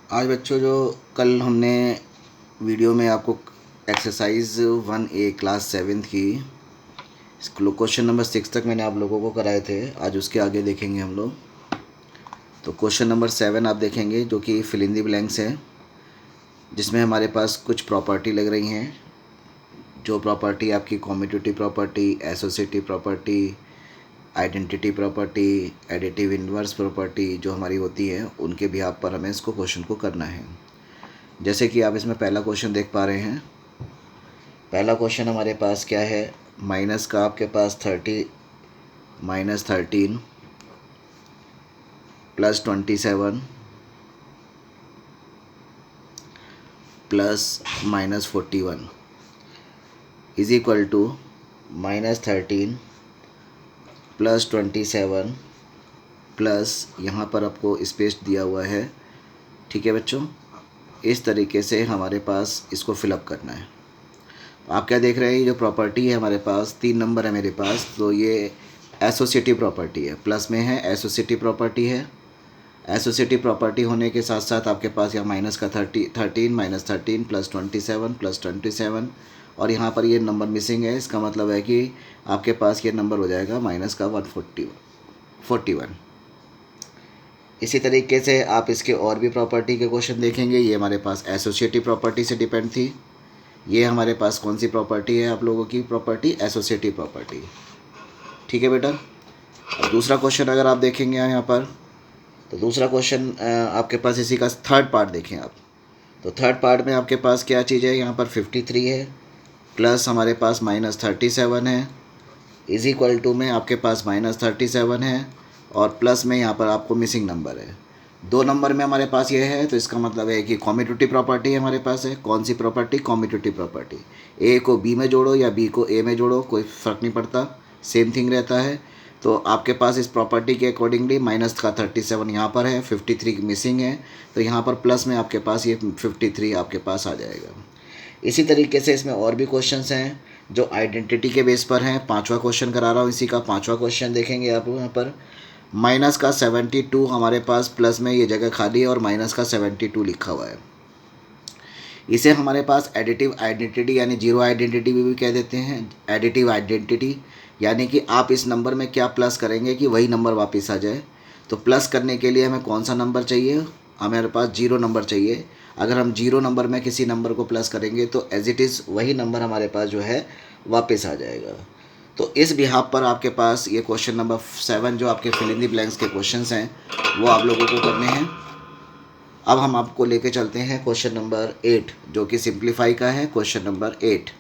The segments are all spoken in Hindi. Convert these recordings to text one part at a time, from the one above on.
आज बच्चों जो कल हमने वीडियो में आपको एक्सरसाइज 1A क्लास 7 की क्वेश्चन नंबर 6 तक मैंने आप लोगों को कराए थे। आज उसके आगे देखेंगे हम लोग। तो क्वेश्चन नंबर 7 आप देखेंगे जो कि फिल इन द ब्लैंक्स है, जिसमें हमारे पास कुछ प्रॉपर्टी लग रही हैं। जो प्रॉपर्टी आपकी commutative property, associative property, identity property, additive inverse property जो हमारी होती है, उनके भी आप पर हमें इसको क्वेश्चन को करना है। जैसे कि आप इसमें पहला क्वेश्चन देख पा रहे हैं। पहला क्वेश्चन हमारे पास क्या है, माइनस का आपके पास 30 minus 13 plus 27 plus minus 41 is equal to minus 13 plus 27 plus यहाँ पर आपको स्पेस दिया हुआ है। ठीक है बच्चों, इस तरीके से हमारे पास इसको फिलअप करना है। आप क्या देख रहे हैं, ये जो प्रॉपर्टी है हमारे पास 3 नंबर है मेरे पास, तो ये एसोसिएटिव प्रॉपर्टी है, प्लस में है एसोसिएटिव प्रॉपर्टी है। एसोसिएटिव प्रॉपर्टी होने के साथ साथ आपके पास यहाँ माइनस का 13 माइनस 13 प्लस 27 प्लस 27 और यहाँ पर ये नंबर मिसिंग है। इसका मतलब है कि आपके पास ये नंबर हो जाएगा माइनस का 41। इसी तरीके से आप इसके और भी प्रॉपर्टी के क्वेश्चन देखेंगे। ये हमारे पास एसोसिएटिव प्रॉपर्टी से डिपेंड थी। ये हमारे पास कौन सी प्रॉपर्टी है, आप लोगों की प्रॉपर्टी एसोसिएटिव प्रॉपर्टी। ठीक है बेटा। अब दूसरा क्वेश्चन अगर आप देखेंगे यहाँ पर, तो दूसरा क्वेश्चन आपके पास इसी का थर्ड पार्ट देखें आप। तो थर्ड पार्ट में आपके पास क्या चीज़ है, यहाँ पर 53 है प्लस हमारे पास माइनस 37 है इज इक्वल टू में आपके पास माइनस 37 है और प्लस में यहाँ पर आपको मिसिंग नंबर है। 2 नंबर में हमारे पास ये है, तो इसका मतलब है कि कॉम्यूटेटिव प्रॉपर्टी हमारे पास है। कौन सी प्रॉपर्टी, कॉम्यूटेटिव प्रॉपर्टी। ए को बी में जोड़ो या बी को ए में जोड़ो, कोई फ़र्क नहीं पड़ता, सेम थिंग रहता है। तो आपके पास इस प्रॉपर्टी के अकॉर्डिंगली माइनस का 37 यहाँ पर है, 53 मिसिंग है, तो यहाँ पर प्लस में आपके पास ये 53 आपके पास आ जाएगा। इसी तरीके से इसमें और भी क्वेश्चंस हैं जो आइडेंटिटी के बेस पर हैं। 5वां क्वेश्चन करा रहा हूँ, इसी का 5वां क्वेश्चन देखेंगे आप यहाँ पर। माइनस का 72 हमारे पास प्लस में ये जगह खाली है और माइनस का 72 लिखा हुआ है। इसे हमारे पास एडिटिव आइडेंटिटी यानी जीरो आइडेंटिटी भी कह देते हैं। एडिटिव आइडेंटिटी यानी कि आप इस नंबर में क्या प्लस करेंगे कि वही नंबर वापस आ जाए। तो प्लस करने के लिए हमें कौन सा नंबर चाहिए, हमारे पास 0 नंबर चाहिए। अगर हम 0 नंबर में किसी नंबर को प्लस करेंगे तो एज इट इज़ वही नंबर हमारे पास जो है वापस आ जाएगा। तो इस बिहाफ पर आपके पास ये क्वेश्चन नंबर 7 जो आपके फिल इन द ब्लैंक्स के क्वेश्चंस हैं वो आप लोगों को करने हैं। अब हम आपको लेके चलते हैं क्वेश्चन नंबर 8 जो कि सिंप्लीफाई का है। Question number 8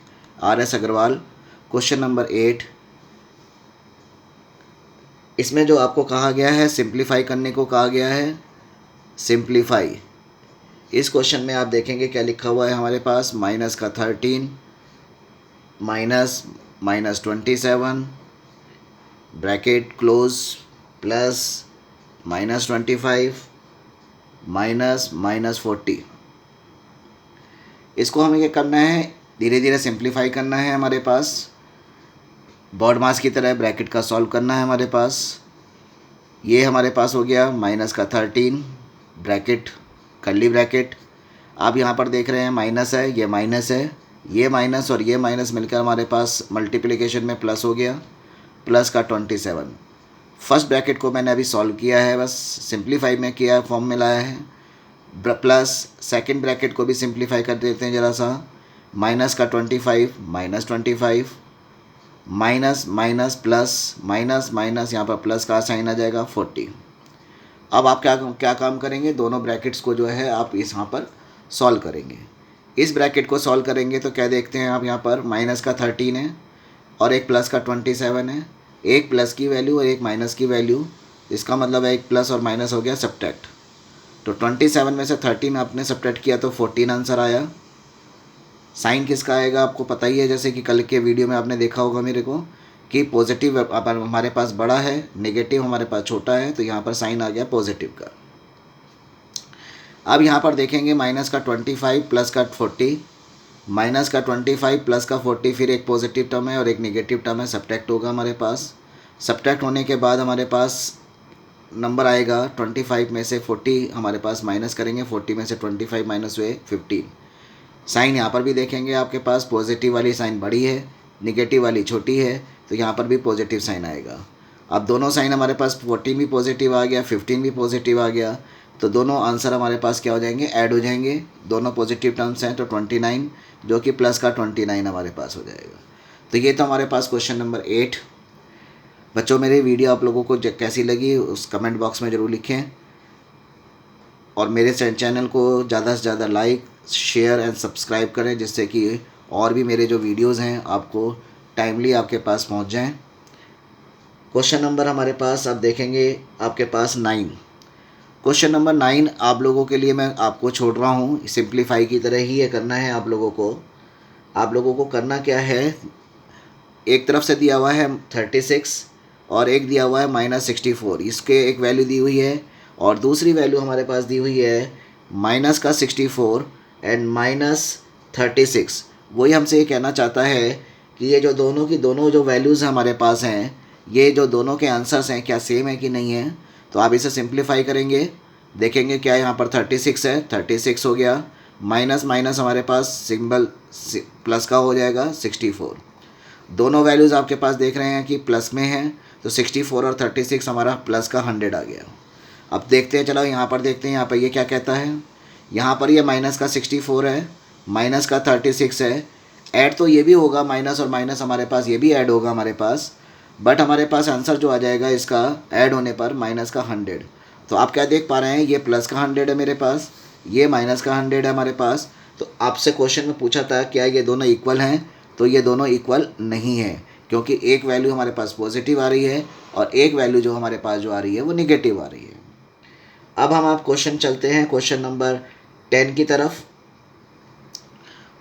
RS Agarwal question number 8। इसमें जो आपको कहा गया है सिंप्लीफाई करने को कहा गया है, सिंप्लीफाई। इस क्वेश्चन में आप देखेंगे क्या लिखा हुआ है हमारे पास, माइनस का 13 minus minus 27 bracket close plus minus 25 minus minus 40। इसको हमें क्या करना है, धीरे धीरे सिंप्लीफाई करना है। हमारे पास बॉड मास की तरह ब्रैकेट का सॉल्व करना है हमारे पास। ये हमारे पास हो गया माइनस का 13 ब्रैकेट कर्ली ब्रैकेट। आप यहाँ पर देख रहे हैं माइनस है, ये माइनस है, ये माइनस और ये माइनस मिलकर हमारे पास मल्टीप्लिकेशन में प्लस हो गया, प्लस का 27। फर्स्ट ब्रैकेट को मैंने अभी सॉल्व किया है, बस सिंप्लीफाई में किया, फॉर्म में लाया है। प्लस सेकंड ब्रैकेट को भी सिंप्लीफाई कर देते हैं ज़रा सा। माइनस का 25 minus 25 minus minus plus minus minus, यहाँ पर प्लस का साइन आ जाएगा 40। अब आप क्या काम करेंगे, दोनों ब्रैकेट्स को जो है आप इस यहाँ पर सॉल्व करेंगे। इस ब्रैकेट को सॉल्व करेंगे तो क्या देखते हैं आप, यहाँ पर माइनस का 13 है और एक प्लस का 27 है। एक प्लस की वैल्यू और एक माइनस की वैल्यू, इसका मतलब है एक प्लस और माइनस हो गया सब्ट्रैक्ट। तो 27 में से 13 आपने सब्ट्रैक्ट किया तो 14 आंसर आया। साइन किसका आएगा आपको पता ही है, जैसे कि कल के वीडियो में आपने देखा होगा मेरे को कि पॉजिटिव हमारे पास बड़ा है, नेगेटिव हमारे पास छोटा है, तो यहाँ पर साइन आ गया पॉजिटिव का। अब यहाँ पर देखेंगे माइनस का 25 प्लस का 40, माइनस का 25 प्लस का 40, फिर एक पॉजिटिव टर्म है और एक नेगेटिव टर्म है, सब्ट्रैक्ट होगा हमारे पास। सब्ट्रैक्ट होने के बाद हमारे पास नंबर आएगा 25 में से 40 हमारे पास माइनस करेंगे, 40 में से 25 माइनस हुए 15। साइन यहाँ पर भी देखेंगे आपके पास पॉजिटिव वाली साइन बड़ी है, निगेटिव वाली छोटी है, तो यहाँ पर भी पॉजिटिव साइन आएगा। अब दोनों साइन हमारे पास 14 भी पॉजिटिव आ गया, 15 भी पॉजिटिव आ गया, तो दोनों आंसर हमारे पास क्या हो जाएंगे, ऐड हो जाएंगे। दोनों पॉजिटिव टर्म्स हैं तो 29 जो कि प्लस का 29 हमारे पास हो जाएगा। तो ये तो हमारे पास क्वेश्चन नंबर 8। बच्चों मेरी वीडियो आप लोगों को कैसी लगी उस कमेंट बॉक्स में ज़रूर लिखें, और मेरे चैनल को ज़्यादा से ज़्यादा लाइक शेयर एंड सब्सक्राइब करें, जिससे कि और भी मेरे जो वीडियोज़ हैं आपको टाइमली आपके पास पहुंच जाएं। क्वेश्चन नंबर हमारे पास अब देखेंगे आपके पास 9। क्वेश्चन नंबर 9 आप लोगों के लिए मैं आपको छोड़ रहा हूँ, सिंप्लीफाई की तरह ही ये करना है आप लोगों को। आप लोगों को करना क्या है, एक तरफ से दिया हुआ है 36 और एक दिया हुआ है -64, इसके एक वैल्यू दी हुई है और दूसरी वैल्यू हमारे पास दी हुई है माइनस का 64 एंड -36। वही हमसे ये कहना चाहता है कि ये जो दोनों की दोनों जो वैल्यूज़ हमारे पास हैं, ये जो दोनों के आंसर्स हैं क्या सेम है कि नहीं है। तो आप इसे सिंप्लीफाई करेंगे, देखेंगे क्या यहाँ पर 36 है, 36 हो गया, माइनस माइनस हमारे पास सिंबल प्लस का हो जाएगा 64। दोनों वैल्यूज़ आपके पास देख रहे हैं कि प्लस में हैं, तो 64 और 36 हमारा प्लस का 100 आ गया। अब देखते हैं, चलो यहाँ पर देखते हैं, यहाँ पर ये क्या कहता है। यहाँ पर ये माइनस का 64 है, माइनस का 36 है, ऐड तो ये भी होगा, माइनस और माइनस हमारे पास ये भी ऐड होगा हमारे पास, बट हमारे पास आंसर जो आ जाएगा इसका ऐड होने पर माइनस का 100। तो आप क्या देख पा रहे हैं, ये प्लस का 100 है मेरे पास, ये माइनस का 100 है हमारे पास। तो आपसे क्वेश्चन में पूछा था क्या ये दोनों इक्वल हैं, तो ये दोनों इक्वल नहीं है, क्योंकि एक वैल्यू हमारे पास पॉजिटिव आ रही है और एक वैल्यू जो हमारे पास जो आ रही है वो निगेटिव आ रही है। अब हम आप क्वेश्चन चलते हैं क्वेश्चन नंबर 10 की तरफ।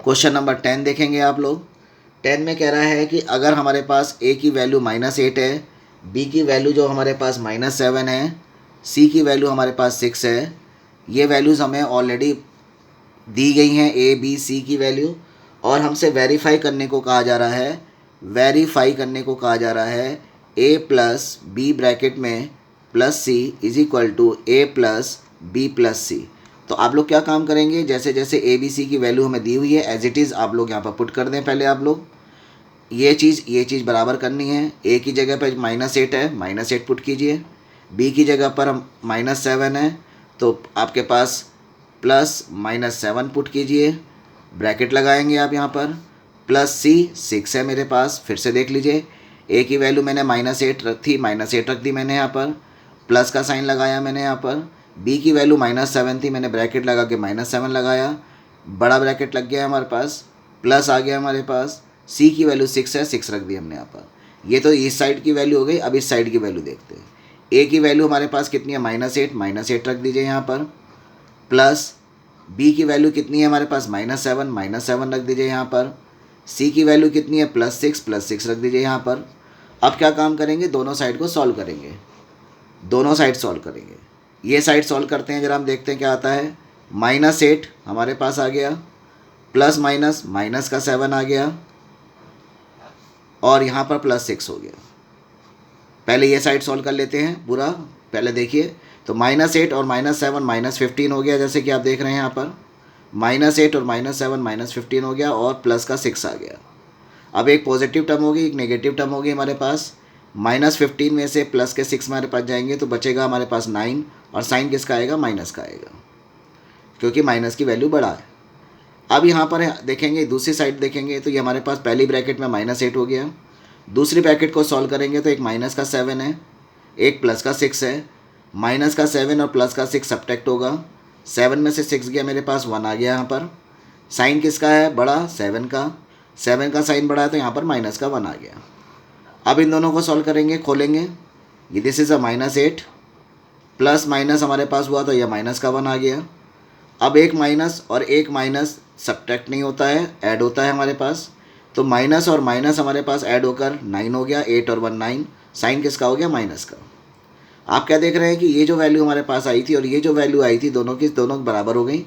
क्वेश्चन नंबर 10 देखेंगे आप लोग। 10 में कह रहा है कि अगर हमारे पास a की वैल्यू -8 है, b की वैल्यू जो हमारे पास -7 है, c की वैल्यू हमारे पास 6 है, ये वैल्यूज़ हमें ऑलरेडी दी गई हैं a b c की वैल्यू, और हमसे वेरीफाई करने को कहा जा रहा है, वेरीफाई करने को कहा जा रहा है a प्लस बी ब्रैकेट में plus C is equal to a plus B plus C. तो आप लोग क्या काम करेंगे, जैसे जैसे ए बी सी की वैल्यू हमें दी हुई है एज इट इज़ आप लोग यहाँ पर पुट कर दें। पहले आप लोग ये चीज़ बराबर करनी है। a की जगह पर -8 है, -8 पुट कीजिए, b की जगह पर -7 है, तो आपके पास प्लस -7 पुट कीजिए, ब्रैकेट लगाएंगे आप यहाँ पर, प्लस सी 6 है मेरे पास, फिर से देख लीजिए, a की वैल्यू मैंने -8 रख थी, -8 रख दी मैंने यहाँ पर, प्लस का साइन लगाया मैंने यहाँ पर, b की वैल्यू -7 थी, मैंने ब्रैकेट लगा के -7 लगाया, बड़ा ब्रैकेट लग गया हमारे पास, प्लस आ गया हमारे पास, c की वैल्यू 6 है, 6 रख दी हमने यहाँ पर। ये तो इस साइड की वैल्यू हो गई। अब इस साइड की वैल्यू देखते हैं, a की वैल्यू हमारे पास कितनी है, -8 रख दीजिए यहाँ पर, प्लस b की वैल्यू कितनी है हमारे पास -7 रख दीजिए यहाँ पर, c की वैल्यू कितनी है +6 रख दीजिए यहाँ पर। अब क्या काम करेंगे, दोनों साइड को सॉल्व करेंगे, दोनों साइड सॉल्व करेंगे। ये साइड सॉल्व करते हैं, जरा हम देखते हैं क्या आता है। -8 हमारे पास आ गया, प्लस माइनस माइनस का 7 आ गया, और यहाँ पर +6 हो गया। पहले ये साइड सॉल्व कर लेते हैं पूरा, पहले देखिए, तो -8 और -7 -15 हो गया, जैसे कि आप देख रहे हैं यहाँ पर, -8 और -7 -15 हो गया, और प्लस का 6 आ गया। अब एक पॉजिटिव टर्म होगी, एक नेगेटिव टर्म होगी हमारे पास। -15 में से प्लस के 6 हमारे पास जाएंगे तो बचेगा हमारे पास 9, और साइन किसका आएगा, माइनस का आएगा, क्योंकि माइनस की वैल्यू बड़ा है। अब यहाँ पर देखेंगे, दूसरी साइड देखेंगे तो ये हमारे पास पहली ब्रैकेट में -8 हो गया, दूसरी ब्रैकेट को सॉल्व करेंगे तो एक माइनस का 7 है, एक प्लस का 6 है, माइनस का 7 और प्लस का 6 सब्ट्रैक्ट होगा, 7 में से 6 गया मेरे पास, 1 आ गया यहाँ पर। साइन किसका है, बड़ा 7 का, 7 का साइन बड़ा है तो यहाँ पर माइनस का 1 आ गया। अब इन दोनों को सॉल्व करेंगे, खोलेंगे, ये this is a -8, plus minus हमारे पास हुआ तो यह माइनस का 1 आ गया। अब एक माइनस और एक माइनस सब्ट्रैक्ट नहीं होता है, ऐड होता है हमारे पास, तो माइनस और माइनस हमारे पास ऐड होकर 9 हो गया, 8 और 1 9, साइन किसका हो गया, माइनस का। आप क्या देख रहे हैं कि ये जो वैल्यू हमारे पास आई थी और ये जो वैल्यू आई थी, दोनों की दोनों बराबर हो गई,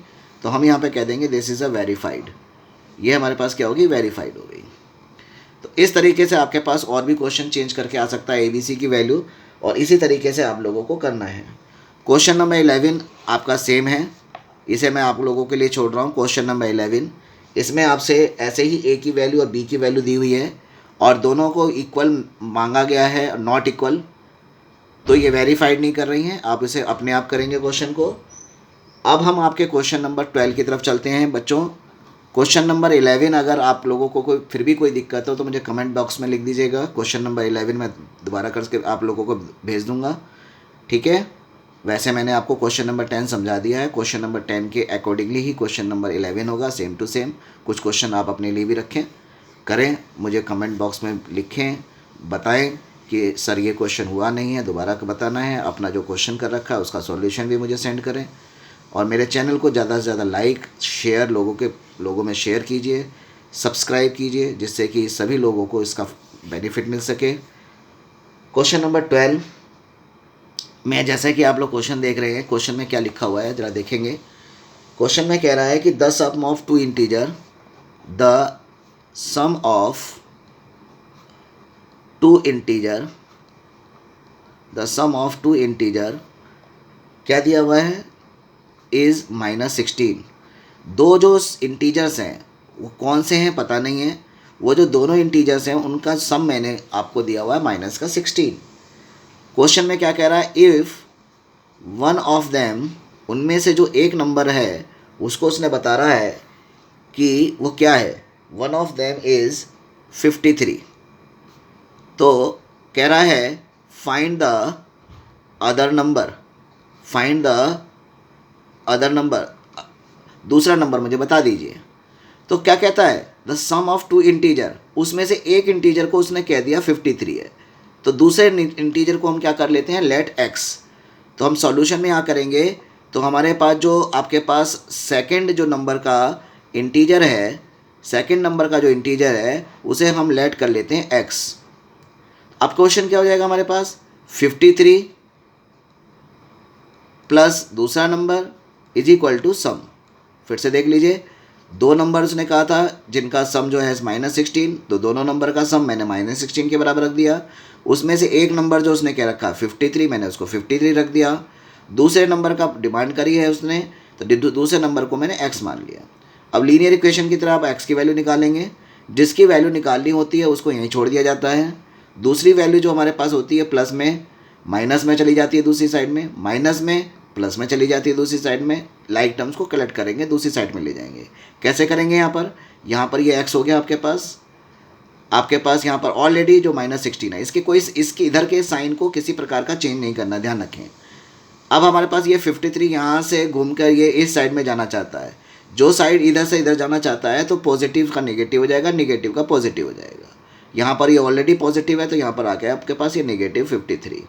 तो हम यहाँ पे कह देंगे दिस इज़ अ वेरीफाइड। ये हमारे पास क्या होगी, वेरीफाइड हो गई। तो इस तरीके से आपके पास और भी क्वेश्चन चेंज करके आ सकता है ABC की वैल्यू, और इसी तरीके से आप लोगों को करना है। क्वेश्चन नंबर 11 आपका सेम है, इसे मैं आप लोगों के लिए छोड़ रहा हूँ। क्वेश्चन नंबर 11, इसमें आपसे ऐसे ही ए की वैल्यू और बी की वैल्यू दी हुई है और दोनों को इक्वल मांगा गया है, नॉट इक्वल, तो ये वेरीफाइड नहीं कर रही हैं, आप इसे अपने आप करेंगे क्वेश्चन को। अब हम आपके क्वेश्चन नंबर 12 की तरफ चलते हैं बच्चों। क्वेश्चन नंबर 11 अगर आप लोगों को कोई फिर भी कोई दिक्कत हो तो मुझे कमेंट बॉक्स में लिख दीजिएगा। क्वेश्चन नंबर 11 मैं दोबारा करके आप लोगों को भेज दूंगा, ठीक है। वैसे मैंने आपको क्वेश्चन नंबर 10 समझा दिया है। क्वेश्चन नंबर 10 के अकॉर्डिंगली ही क्वेश्चन नंबर 11 होगा, सेम टू सेम। कुछ क्वेश्चन आप अपने लिए भी रखें, करें, मुझे कमेंट बॉक्स में लिखें, बताएं कि सर ये क्वेश्चन हुआ नहीं है, दोबारा बताना है। अपना जो क्वेश्चन कर रखा है उसका सॉल्यूशन भी मुझे सेंड करें। और मेरे चैनल को ज़्यादा से ज़्यादा लाइक शेयर लोगों में शेयर कीजिए, सब्सक्राइब कीजिए, जिससे कि सभी लोगों को इसका बेनिफिट मिल सके। क्वेश्चन नंबर 12 में जैसा कि आप लोग क्वेश्चन देख रहे हैं, क्वेश्चन में क्या लिखा हुआ है ज़रा देखेंगे। क्वेश्चन में कह रहा है कि the sum of two integer, the sum of two integer, the sum of two integer क्या दिया हुआ है, इज़ -16। दो जो इंटीजर्स हैं वो कौन से हैं पता नहीं है, वो जो दोनों इंटीजर्स हैं उनका सम मैंने आपको दिया हुआ है -16। क्वेश्चन में क्या कह रहा है, इफ़ वन ऑफ देम, उनमें से जो एक नंबर है उसको उसने बता रहा है कि वो क्या है, वन ऑफ देम इज़ 53। तो कह रहा है find the other number, find the other number, दूसरा नंबर मुझे बता दीजिए। तो क्या कहता है, the sum of two integer, उसमें से एक इंटीजर को उसने कह दिया 53 है, तो दूसरे इंटीजर को हम क्या कर लेते हैं, लेट एक्स। तो हम सॉल्यूशन में यहाँ करेंगे तो हमारे पास जो आपके पास सेकंड जो नंबर का इंटीजर है, सेकंड नंबर का जो इंटीजर है उसे हम लेट कर लेते हैं एक्स। अब क्वेश्चन क्या हो जाएगा हमारे पास, 53 प्लस दूसरा number is equal to some. फिर से देख लीजिए, दो नंबर उसने कहा था जिनका सम जो है -16, तो दोनों नंबर का सम मैंने -16 के बराबर रख दिया। उसमें से एक नंबर जो उसने क्या रखा 53, मैंने उसको 53 रख दिया। दूसरे नंबर का डिमांड करी है उसने, तो दूसरे नंबर को मैंने x मान लिया। अब लीनियर इक्वेशन की तरह आप x की वैल्यू निकालेंगे, जिसकी वैल्यू निकालनी होती है उसको यहीं छोड़ दिया जाता है। दूसरी वैल्यू जो हमारे पास होती है प्लस में माइनस में चली जाती है दूसरी साइड में, माइनस में प्लस में चली जाती है दूसरी साइड में। लाइक टर्म्स को कलेक्ट करेंगे, दूसरी साइड में ले जाएंगे। कैसे करेंगे, यहाँ पर ये x हो गया आपके पास यहाँ पर ऑलरेडी जो -16 है, इसके इधर के साइन को किसी प्रकार का चेंज नहीं करना, ध्यान रखें। अब हमारे पास ये 53 यहाँ से घूमकर ये इस साइड में जाना चाहता है। जो साइड इधर से इधर जाना चाहता है तो पॉजिटिव का नेगेटिव हो जाएगा, नेगेटिव का पॉजिटिव हो जाएगा। यहाँ पर ये ऑलरेडी पॉजिटिव है तो यहाँ पर आ गया आपके पास ये -53।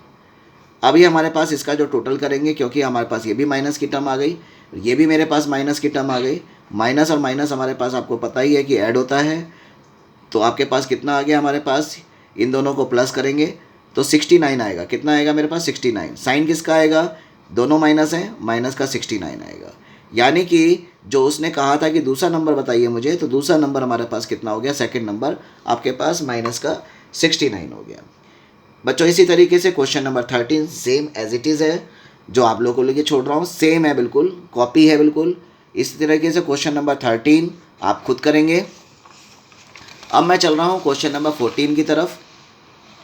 अभी हमारे पास इसका जो टोटल करेंगे, क्योंकि हमारे पास ये भी माइनस की टर्म आ गई, ये भी मेरे पास माइनस की टर्म आ गई। माइनस और माइनस हमारे पास आपको पता ही है कि ऐड होता है, तो आपके पास कितना आ गया हमारे पास, इन दोनों को प्लस करेंगे तो 69 आएगा। कितना आएगा मेरे पास 69। साइन किसका आएगा, दोनों माइनस हैं, माइनस का 69 आएगा। यानी कि जो उसने कहा था कि दूसरा नंबर बताइए मुझे, तो दूसरा नंबर हमारे पास कितना हो गया, सेकंड नंबर आपके पास माइनस का 69 हो गया। बच्चों इसी तरीके से question number 13 same as it is है, जो आप लोगों को लेके छोड़ रहा हूँ, सेम है, बिल्कुल कॉपी है बिल्कुल। इसी तरीके से क्वेश्चन नंबर 13 आप खुद करेंगे। अब मैं चल रहा हूँ क्वेश्चन नंबर 14 की तरफ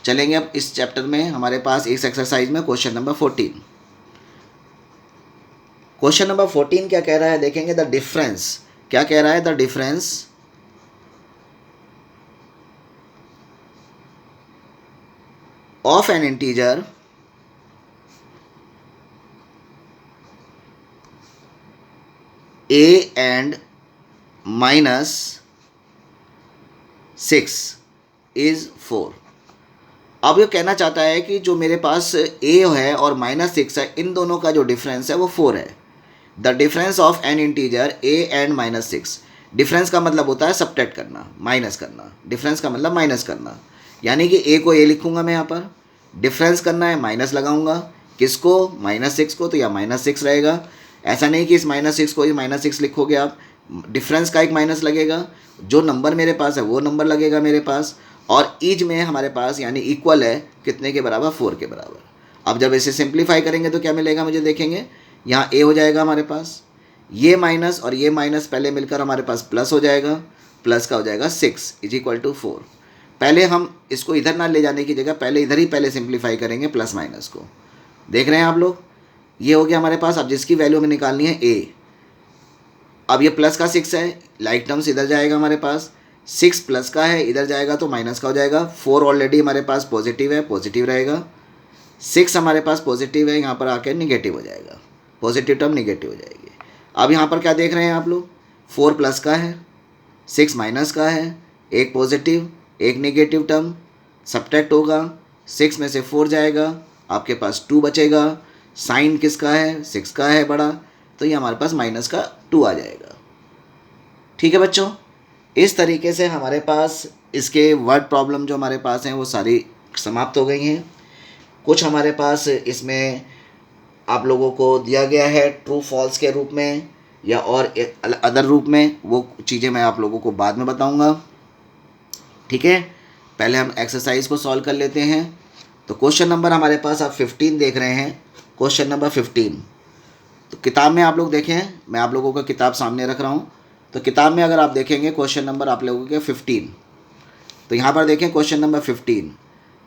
चलेंगे। अब इस चैप्टर में हमारे पास इस एक्सरसाइज में क्वेश्चन नंबर 14, क्वेश्चन नंबर 14 क्या कह रहा है देखेंगे, द डिफरेंस, क्या कह रहा है, the difference of N integer a and -6 is 4। अब ये कहना चाहता है कि जो मेरे पास a है और -6 है, इन दोनों का जो डिफरेंस है वो 4 है। The difference of N integer a and -6, difference का मतलब होता है सब्ट्रैक्ट करना, माइनस करना। डिफरेंस का मतलब माइनस करना, यानी कि a को a लिखूंगा मैं, यहाँ पर डिफरेंस करना है, माइनस लगाऊंगा, किसको, -6 को, तो या -6 रहेगा। ऐसा नहीं कि इस -6 को -6 लिखोगे आप, डिफरेंस का एक माइनस लगेगा, जो नंबर मेरे पास है वो नंबर लगेगा मेरे पास, और ईच में हमारे पास यानी इक्वल है कितने के बराबर, 4 के बराबर। अब जब इसे सिंप्लीफाई करेंगे तो क्या मिलेगा मुझे, देखेंगे यहाँ a हो जाएगा हमारे पास, ये माइनस और ये माइनस पहले मिलकर हमारे पास प्लस हो जाएगा, प्लस का हो जाएगा 6 = 4। पहले हम इसको इधर ना ले जाने की जगह पहले इधर ही पहले सिंप्लीफाई करेंगे प्लस माइनस को। देख रहे हैं आप लोग, ये हो गया हमारे पास। अब जिसकी वैल्यू हमें निकालनी है a, अब ये प्लस का 6 है, लाइक टर्म्स इधर जाएगा हमारे पास, 6 प्लस का है इधर जाएगा तो माइनस का हो जाएगा, 4 ऑलरेडी हमारे पास पॉजिटिव है, पॉजिटिव रहेगा, 6 हमारे पास पॉजिटिव है, यहाँ पर आकर निगेटिव हो जाएगा, पॉजिटिव टर्म निगेटिव हो जाएगी। अब यहाँ पर क्या देख रहे हैं आप लोग, 4 प्लस का है, 6 माइनस का है, एक पॉजिटिव एक नेगेटिव टर्म, सब्ट्रैक्ट होगा, 6 में से 4 जाएगा, आपके पास 2 बचेगा, साइन किसका है, 6 का है बड़ा, तो ये हमारे पास माइनस का 2 आ जाएगा। ठीक है बच्चों, इस तरीके से हमारे पास इसके वर्ड प्रॉब्लम जो हमारे पास हैं वो सारी समाप्त हो गई हैं। कुछ हमारे पास इसमें आप लोगों को दिया गया है ट्रू फॉल्स के रूप में या और अदर रूप में, वो चीज़ें मैं आप लोगों को बाद में बताऊंगा। ठीक है, पहले हम एक्सरसाइज को सॉल्व कर लेते हैं। तो क्वेश्चन नंबर हमारे पास आप 15 देख रहे हैं, क्वेश्चन नंबर 15। तो किताब में आप लोग देखें, मैं आप लोगों का किताब सामने रख रहा हूँ, तो किताब में अगर आप देखेंगे क्वेश्चन नंबर आप लोगों के 15, तो यहाँ पर देखें क्वेश्चन नंबर 15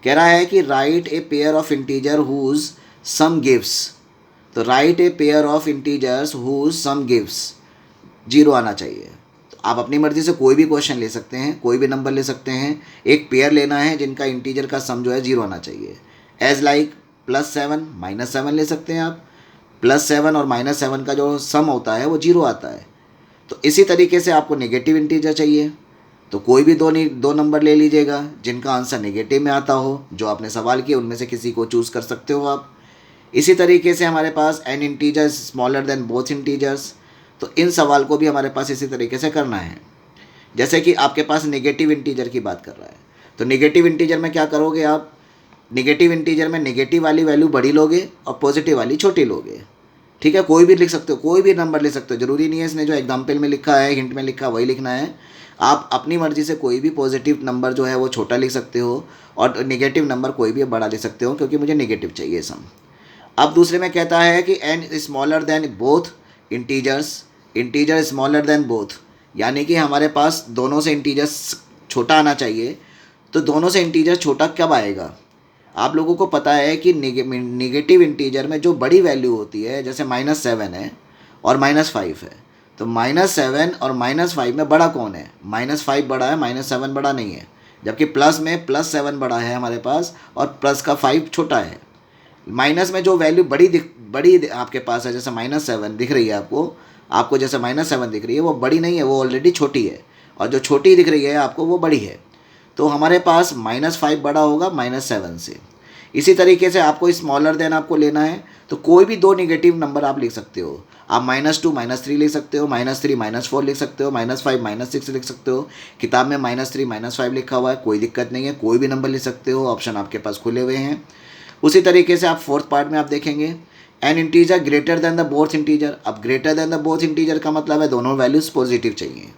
कह रहा है कि right a pair of integer whose sum gives. तो right a pair of integers whose sum gives, 0 आना चाहिए। तो आप अपनी मर्ज़ी से कोई भी क्वेश्चन ले सकते हैं, कोई भी नंबर ले सकते हैं, एक पेयर लेना है जिनका इंटीजर का सम जो है 0 आना चाहिए। एज लाइक +7 -7 ले सकते हैं आप, +7 और -7 का जो सम होता है वो 0 आता है। तो इसी तरीके से आपको नेगेटिव इंटीजर चाहिए, तो कोई भी दो नंबर ले लीजिएगा जिनका आंसर नेगेटिव में आता हो, जो आपने सवाल किए उनमें से किसी को चूज़ कर सकते हो आप। इसी तरीके से हमारे पास n integers smaller than both integers, तो इन सवाल को भी हमारे पास इसी तरीके से करना है। जैसे कि आपके पास नेगेटिव इंटीजर की बात कर रहा है, तो नेगेटिव इंटीजर में क्या करोगे आप, नेगेटिव इंटीजर में नेगेटिव वाली वैल्यू बड़ी लोगे और पॉजिटिव वाली छोटी लोगे। ठीक है, कोई भी लिख सकते हो, कोई भी नंबर ले सकते हो, ज़रूरी नहीं है इसने जो एग्जाम्पल में लिखा है, हिंट में लिखा है वही लिखना है। आप अपनी मर्ज़ी से कोई भी पॉजिटिव नंबर जो है वो छोटा लिख सकते हो और नेगेटिव नंबर कोई भी बड़ा लिख सकते हो, क्योंकि मुझे नेगेटिव चाहिए सम। अब दूसरे में कहता है कि n smaller than both integers, integer smaller then both, यानी कि हमारे पास दोनों से इंटीजर्स छोटा आना चाहिए। तो दोनों से इंटीजर छोटा कब आएगा, आप लोगों को पता है कि नेगेटिव इंटीजर में जो बड़ी वैल्यू होती है, जैसे -7 है और -5 है, तो -7 और -5 में बड़ा कौन है, -5 बड़ा है, -7 बड़ा नहीं है। जबकि प्लस में +7 बड़ा है हमारे पास और प्लस का 5 छोटा है। माइनस में जो वैल्यू बड़ी आपके पास है, जैसे -7 दिख रही है आपको जैसे -7 दिख रही है, वो बड़ी नहीं है, वो ऑलरेडी छोटी है, और जो छोटी दिख रही है आपको वो बड़ी है। तो हमारे पास -5 बड़ा होगा -7 से। इसी तरीके से आपको स्मॉलर देन आपको लेना है, तो कोई भी दो नेगेटिव नंबर आप लिख सकते हो। आप -2 -3 लिख सकते हो, -3 -4 लिख सकते हो, -5 -6 लिख सकते हो। किताब में -3 -5 लिखा हुआ है, कोई दिक्कत नहीं है, कोई भी नंबर लिख सकते हो, ऑप्शन आपके पास खुले हुए हैं। उसी तरीके से आप 4th पार्ट में आप देखेंगे an integer greater than the both integer. अब greater than the both integer का मतलब है दोनों वैल्यूज़ पॉजिटिव चाहिए।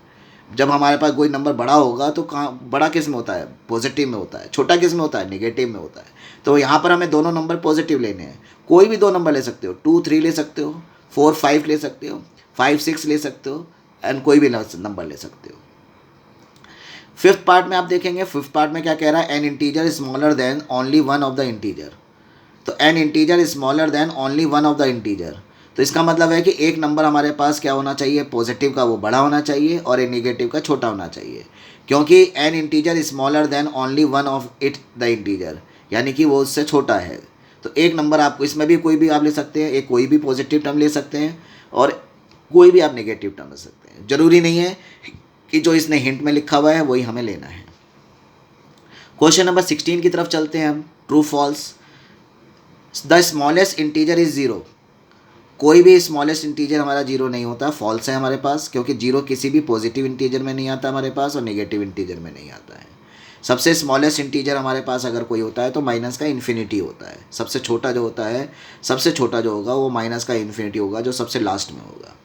जब हमारे पास कोई नंबर बड़ा होगा तो कहाँ बड़ा किस में होता है, पॉजिटिव में होता है, छोटा किस में होता है, नेगेटिव में होता है। तो यहाँ पर हमें दोनों नंबर पॉजिटिव लेने हैं। कोई भी दो नंबर ले सकते हो, 2 3 ले सकते हो, 4 5 ले सकते हो, 5 6 ले सकते हो, एंड कोई भी नंबर ले सकते हो। 5th पार्ट में आप देखेंगे, 5th पार्ट में क्या कह रहा है, an integer smaller than only one of the integer. तो an integer smaller than only one of the integer, तो इसका मतलब है कि एक नंबर हमारे पास क्या होना चाहिए, पॉजिटिव का वो बड़ा होना चाहिए और एक नेगेटिव का छोटा होना चाहिए, क्योंकि N integer smaller than only one of it the integer, यानी कि वो उससे छोटा है। तो एक नंबर आपको इसमें भी कोई भी आप ले सकते हैं, एक कोई भी पॉजिटिव टर्म ले सकते हैं और कोई भी आप नेगेटिव टर्म ले सकते हैं। ज़रूरी नहीं है कि जो इसने हिंट में लिखा हुआ है वही हमें लेना है। क्वेश्चन नंबर 16 की तरफ चलते हैं हम। True false, the smallest integer is 0। कोई भी स्मॉलेस्ट इंटीजर हमारा 0 नहीं होता, फॉल्स है हमारे पास, क्योंकि 0 किसी भी पॉजिटिव इंटीजर में नहीं आता हमारे पास और नेगेटिव इंटीजर में नहीं आता है। सबसे स्मॉलेस्ट इंटीजर हमारे पास अगर कोई होता है तो माइनस का इन्फिनिटी होता है। सबसे छोटा जो होता है, सबसे छोटा जो होगा वो माइनस का इन्फिनिटी होगा, जो सबसे लास्ट में होगा।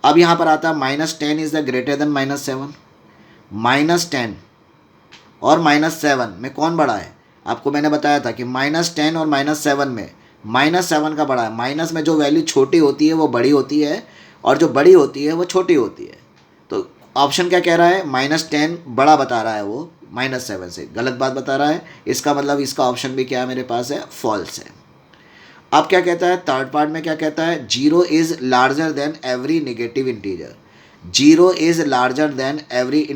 अब यहाँ पर आता है -10 इज़ द ग्रेटर देन -7। -10 और -7 में कौन बड़ा है, आपको मैंने बताया था कि -10 और -7 में -7 का बड़ा है। माइनस में जो वैल्यू छोटी होती है वो बड़ी होती है और जो बड़ी होती है वो छोटी होती है। तो ऑप्शन क्या कह रहा है, -10 बड़ा बता रहा है, वो -7 से गलत बात बता रहा है। इसका मतलब इसका ऑप्शन भी क्या है मेरे पास है, फॉल्स है। अब क्या कहता है थर्ड पार्ट में, क्या कहता है, 0 is larger than every negative integer. 0 is larger than every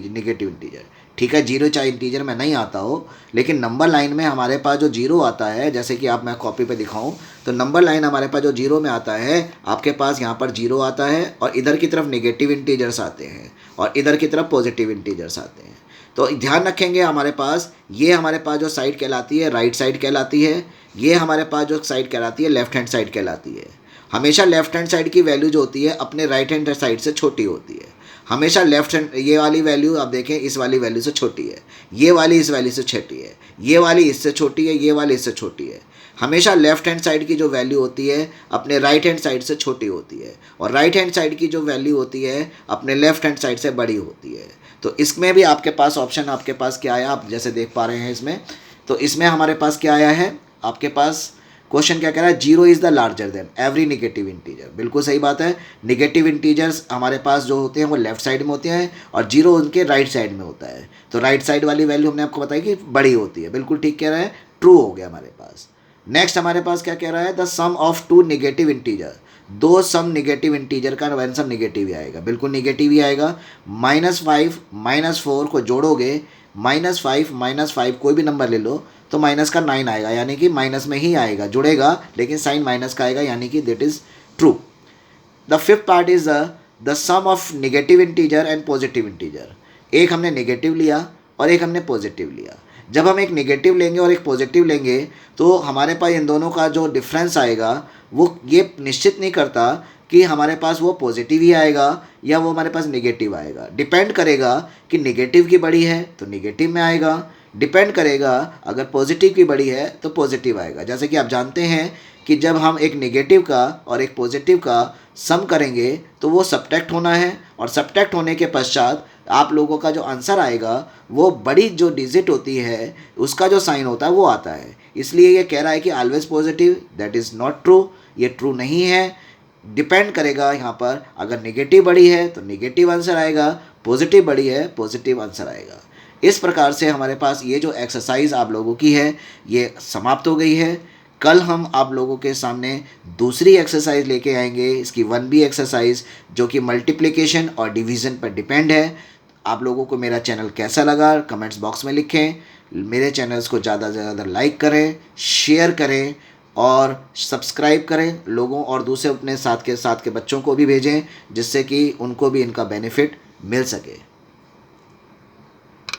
negative integer. ठीक है, 0 चाहे इंटीजर में नहीं आता हो, लेकिन नंबर लाइन में हमारे पास जो 0 आता है, जैसे कि आप मैं कॉपी पे दिखाऊं तो नंबर लाइन हमारे पास जो 0 में आता है, आपके पास यहाँ पर 0 आता है और इधर की तरफ नेगेटिव इंटीजर्स आते हैं और इधर की तरफ पॉजिटिव इंटीजर्स आते हैं। तो ध्यान रखेंगे हमारे पास जो साइड कहलाती है राइट साइड कहलाती है, ये हमारे पास जो साइड कहलाती है लेफ्ट हैंड साइड कहलाती है। हमेशा लेफ्ट हैंड साइड की वैल्यू जो होती है अपने राइट हैंड साइड से छोटी होती है। हमेशा लेफ्ट हैंड, ये वाली वैल्यू आप देखें इस वाली वैल्यू से छोटी है, ये वाली इस वैल्यू से छोटी है, ये वाली इससे छोटी है, ये वाली इससे छोटी है। हमेशा लेफ्ट हैंड साइड की जो वैल्यू होती है अपने राइट हैंड साइड से छोटी होती है और राइट हैंड साइड की जो वैल्यू होती है अपने लेफ्ट हैंड साइड से बड़ी होती है। तो इसमें भी आपके पास ऑप्शन, आपके पास क्या आया, आप जैसे देख पा रहे हैं इसमें, तो इसमें हमारे पास क्या आया है, आपके पास क्वेश्चन क्या कह रहा है, 0 is the larger than every negative integer. बिल्कुल सही बात है, नेगेटिव इंटीजर्स हमारे पास जो होते हैं वो लेफ्ट साइड में होते हैं और 0 उनके राइट साइड में होता है। तो राइट साइड वाली वैल्यू हमने आपको बताई कि बड़ी होती है। बिल्कुल ठीक कह रहा है, ट्रू हो गया हमारे पास। नेक्स्ट हमारे पास क्या कह रहा है, the sum of 2 negative integer. 2 sum negative integer का आंसर नेगेटिव ही आएगा, बिल्कुल नेगेटिव ही आएगा। -5 -4 को जोड़ोगे, -5 कोई भी नंबर ले लो तो माइनस का 9 आएगा, यानी कि माइनस में ही आएगा, जुड़ेगा लेकिन साइन माइनस का आएगा, यानी कि that is true. The fifth part is the sum of negative integer and positive integer. एक हमने नेगेटिव लिया और एक हमने पॉजिटिव लिया। जब हम एक नेगेटिव लेंगे और एक पॉजिटिव लेंगे तो हमारे पास इन दोनों का जो डिफरेंस आएगा वो ये निश्चित नहीं करता कि हमारे पास वो पॉजिटिव ही आएगा या वो हमारे पास नेगेटिव आएगा। डिपेंड करेगा कि नेगेटिव की बड़ी है तो नेगेटिव में आएगा, डिपेंड करेगा अगर पॉजिटिव की बड़ी है तो पॉजिटिव आएगा। जैसे कि आप जानते हैं कि जब हम एक नेगेटिव का और एक पॉजिटिव का सम करेंगे तो वो सब्ट्रैक्ट होना है और सब्ट्रैक्ट होने के पश्चात आप लोगों का जो आंसर आएगा वो बड़ी जो डिजिट होती है उसका जो साइन होता है वो आता है। इसलिए ये कह रहा है कि always positive, that is not true, ये ट्रू नहीं है। डिपेंड करेगा यहाँ पर, अगर नेगेटिव बड़ी है तो नेगेटिव आंसर आएगा, पॉजिटिव बड़ी है पॉजिटिव आंसर आएगा। इस प्रकार से हमारे पास ये जो एक्सरसाइज आप लोगों की है ये समाप्त हो गई है। कल हम आप लोगों के सामने दूसरी एक्सरसाइज लेके आएंगे, इसकी 1B एक्सरसाइज, जो कि मल्टीप्लिकेशन और डिवीज़न पर डिपेंड है। आप लोगों को मेरा चैनल कैसा लगा कमेंट्स बॉक्स में लिखें। मेरे चैनल्स को ज़्यादा से ज़्यादा लाइक करें, शेयर करें और सब्सक्राइब करें लोगों, और दूसरे अपने साथ के बच्चों को भी भेजें जिससे कि उनको भी इनका बेनिफिट मिल सके।